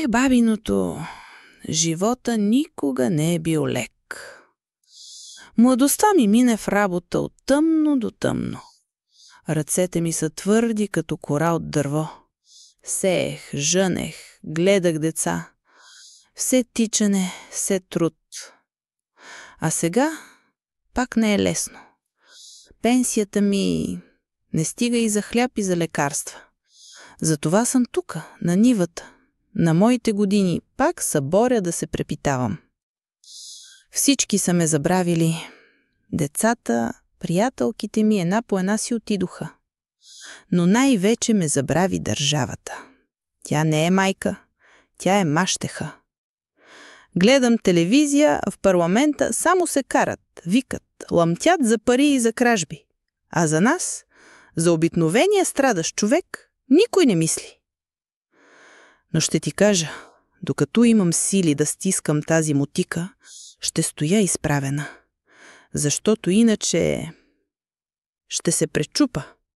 Бабиното, живота никога не е бил лек. Младостта ми мине в работа от тъмно до тъмно. Ръцете ми са твърди като кора от дърво. Сеех, жънех, гледах деца. Все тичане, все труд. А сега пак не е лесно. Пенсията ми не стига и за хляб, и за лекарства. Затова съм тука, на нивата. На моите години пак се боря да се препитавам. Всички са ме забравили. Децата, приятелките ми една по една си отидоха. Но най-вече ме забрави държавата. Тя не е майка, тя е мащеха. Гледам телевизия, в парламента само се карат, викат, ламтят за пари и за кражби. А за нас, за обикновения страдащ човек, никой не мисли. Но ще ти кажа, докато имам сили да стискам тази мотика, ще стоя изправена. Защото иначе ще се пречупа.